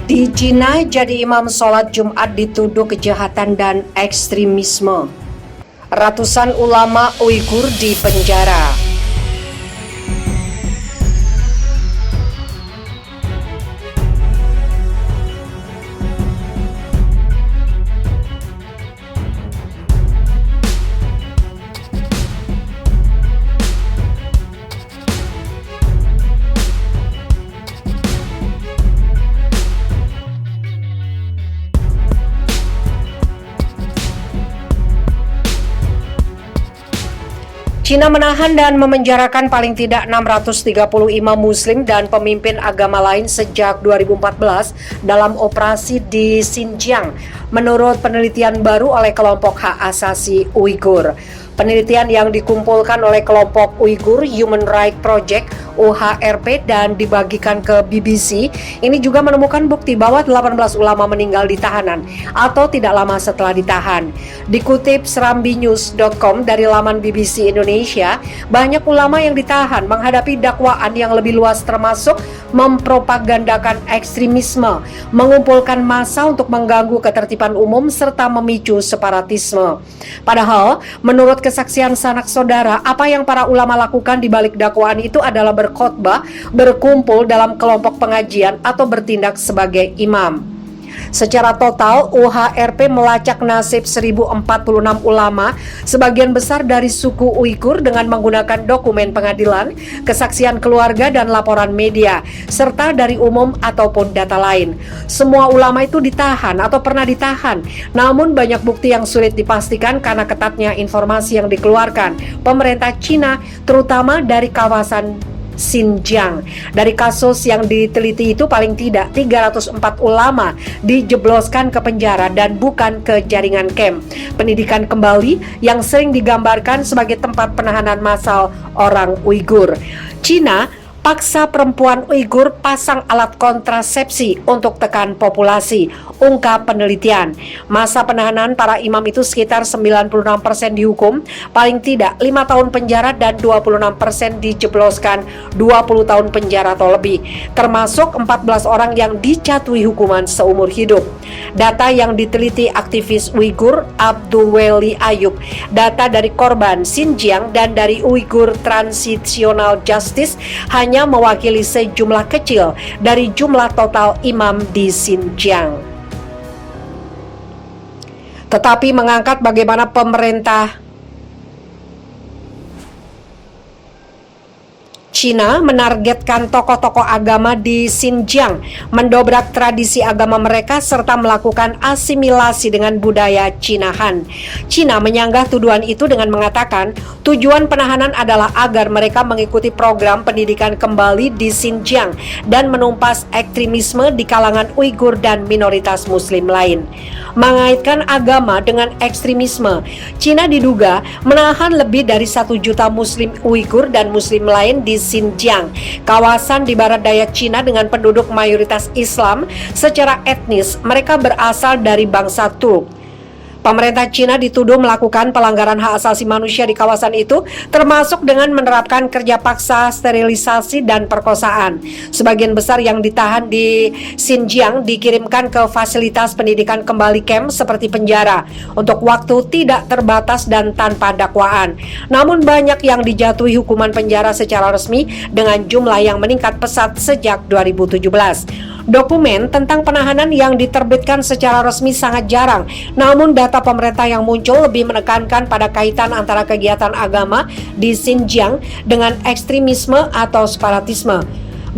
Di Cina, jadi imam sholat Jumat dituduh kejahatan dan ekstremisme. Ratusan ulama Uighur di penjara. Cina menahan dan memenjarakan paling tidak 630 imam muslim dan pemimpin agama lain sejak 2014 dalam operasi di Xinjiang, menurut penelitian baru oleh kelompok hak asasi Uighur. Penelitian yang dikumpulkan oleh kelompok Uyghur Human Rights Project (UHRP) dan dibagikan ke BBC ini juga menemukan bukti bahwa 18 ulama meninggal di tahanan atau tidak lama setelah ditahan. Dikutip serambinews.com dari laman BBC Indonesia, banyak ulama yang ditahan menghadapi dakwaan yang lebih luas termasuk mempropagandakan ekstremisme, mengumpulkan massa untuk mengganggu ketertiban umum serta memicu separatisme. Padahal menurut kesaksian sanak saudara, apa yang para ulama lakukan di balik dakwaan itu adalah berkhotbah, berkumpul dalam kelompok pengajian atau bertindak sebagai imam. Secara total, UHRP melacak nasib 1046 ulama, sebagian besar dari suku Uighur dengan menggunakan dokumen pengadilan, kesaksian keluarga dan laporan media, serta dari umum ataupun data lain. Semua ulama itu ditahan atau pernah ditahan, namun banyak bukti yang sulit dipastikan karena ketatnya informasi yang dikeluarkan pemerintah Cina, terutama dari kawasan Xinjiang. Dari kasus yang diteliti itu paling tidak 304 ulama dijebloskan ke penjara dan bukan ke jaringan camp pendidikan kembali yang sering digambarkan sebagai tempat penahanan massal orang Uighur. Cina paksa perempuan Uighur pasang alat kontrasepsi untuk tekan populasi, ungkap penelitian. Masa penahanan para imam itu sekitar 96% dihukum, paling tidak 5 tahun penjara dan 26% dijebloskan 20 tahun penjara atau lebih, termasuk 14 orang yang dijatuhi hukuman seumur hidup. Data yang diteliti aktivis Uighur Abdul Weli Ayub, data dari korban Xinjiang dan dari Uighur Transitional Justice hanya mewakili sejumlah kecil dari jumlah total imam di Xinjiang. Tetapi mengangkat bagaimana pemerintah Cina menargetkan tokoh-tokoh agama di Xinjiang, mendobrak tradisi agama mereka serta melakukan asimilasi dengan budaya Cina Han. Cina menyanggah tuduhan itu dengan mengatakan tujuan penahanan adalah agar mereka mengikuti program pendidikan kembali di Xinjiang dan menumpas ekstremisme di kalangan Uighur dan minoritas muslim lain. Mengaitkan agama dengan ekstremisme, Cina diduga menahan lebih dari 1 juta muslim Uighur dan muslim lain di Xinjiang, kawasan di barat daya Cina dengan penduduk mayoritas Islam. Secara etnis, mereka berasal dari bangsa Turk. Pemerintah Cina dituduh melakukan pelanggaran hak asasi manusia di kawasan itu, termasuk dengan menerapkan kerja paksa, sterilisasi, dan perkosaan. Sebagian besar yang ditahan di Xinjiang dikirimkan ke fasilitas pendidikan kembali camp seperti penjara untuk waktu tidak terbatas dan tanpa dakwaan. Namun banyak yang dijatuhi hukuman penjara secara resmi dengan jumlah yang meningkat pesat sejak 2017. Dokumen tentang penahanan yang diterbitkan secara resmi sangat jarang, namun data pemerintah yang muncul lebih menekankan pada kaitan antara kegiatan agama di Xinjiang dengan ekstremisme atau separatisme.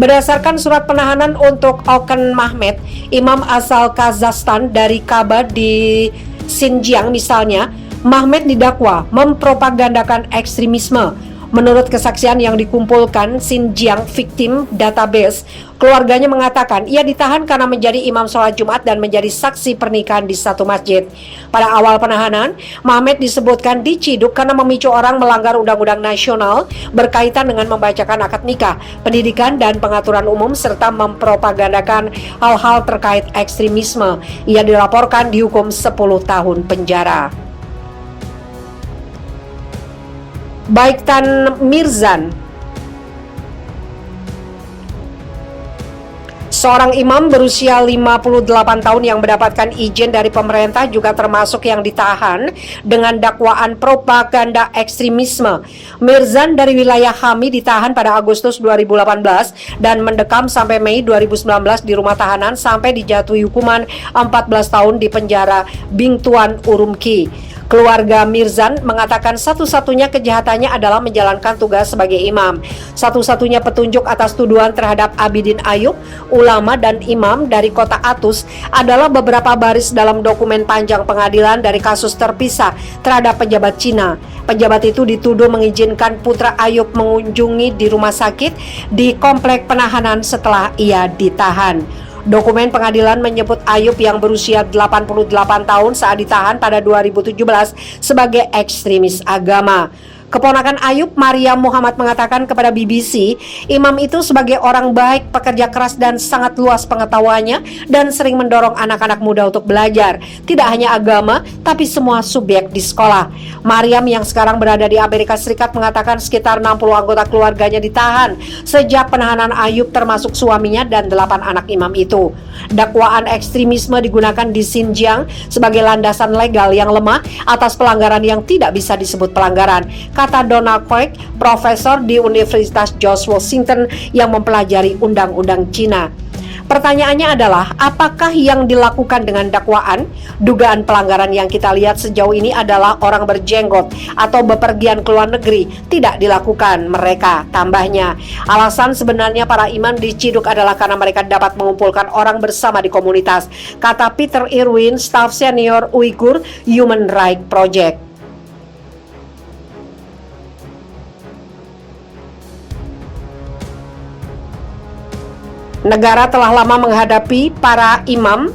Berdasarkan surat penahanan untuk Okan Mahmet, imam asal Kazakhstan dari Kaba di Xinjiang misalnya, Mahmet didakwa mempropagandakan ekstremisme. Menurut kesaksian yang dikumpulkan Xinjiang Victim Database, keluarganya mengatakan ia ditahan karena menjadi imam sholat Jumat dan menjadi saksi pernikahan di satu masjid. Pada awal penahanan, Mahmet disebutkan diciduk karena memicu orang melanggar undang-undang nasional berkaitan dengan membacakan akad nikah, pendidikan dan pengaturan umum serta mempropagandakan hal-hal terkait ekstremisme. Ia dilaporkan dihukum 10 tahun penjara. Baiktan Mirzan, Seorang imam berusia 58 tahun yang mendapatkan izin dari pemerintah juga termasuk yang ditahan dengan dakwaan propaganda ekstremisme. Mirzan dari wilayah Hami ditahan pada Agustus 2018 dan mendekam sampai Mei 2019 di rumah tahanan sampai dijatuhi hukuman 14 tahun di penjara Bingtuan Urumqi. Keluarga Mirzan mengatakan satu-satunya kejahatannya adalah menjalankan tugas sebagai imam. Satu-satunya petunjuk atas tuduhan terhadap Abidin Ayub, ulama dan imam dari kota Atus adalah beberapa baris dalam dokumen panjang pengadilan dari kasus terpisah terhadap pejabat Cina. Pejabat itu dituduh mengizinkan putra Ayub mengunjungi di rumah sakit di komplek penahanan setelah ia ditahan. Dokumen pengadilan menyebut Ayub yang berusia 88 tahun saat ditahan pada 2017 sebagai ekstremis agama. Keponakan Ayub, Maria Muhammad, mengatakan kepada BBC, imam itu sebagai orang baik, pekerja keras dan sangat luas pengetahuannya dan sering mendorong anak-anak muda untuk belajar. Tidak hanya agama, tapi semua subjek di sekolah. Mariam yang sekarang berada di Amerika Serikat mengatakan sekitar 60 anggota keluarganya ditahan sejak penahanan Ayub termasuk suaminya dan 8 anak imam itu. Dakwaan ekstremisme digunakan di Xinjiang sebagai landasan legal yang lemah atas pelanggaran yang tidak bisa disebut pelanggaran, kata Donald Quake, profesor di Universitas George Washington yang mempelajari undang-undang Cina. Pertanyaannya adalah, apakah yang dilakukan dengan dakwaan? Dugaan pelanggaran yang kita lihat sejauh ini adalah orang berjenggot atau bepergian ke luar negeri. Tidak dilakukan mereka, tambahnya. Alasan sebenarnya para imam diciduk adalah karena mereka dapat mengumpulkan orang bersama di komunitas, kata Peter Irwin, staf senior Uyghur Human Rights Project. Negara telah lama menghadapi para imam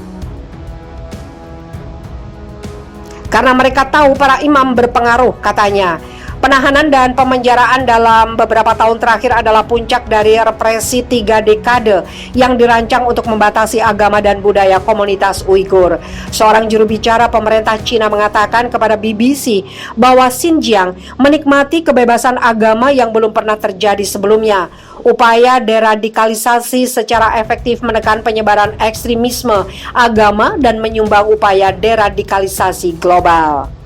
karena mereka tahu para imam berpengaruh, katanya. Penahanan dan pemenjaraan dalam beberapa tahun terakhir adalah puncak dari represi 3 dekade yang dirancang untuk membatasi agama dan budaya komunitas Uighur. Seorang juru bicara pemerintah Cina mengatakan kepada BBC bahwa Xinjiang menikmati kebebasan agama yang belum pernah terjadi sebelumnya. Upaya deradikalisasi secara efektif menekan penyebaran ekstremisme agama dan menyumbang upaya deradikalisasi global.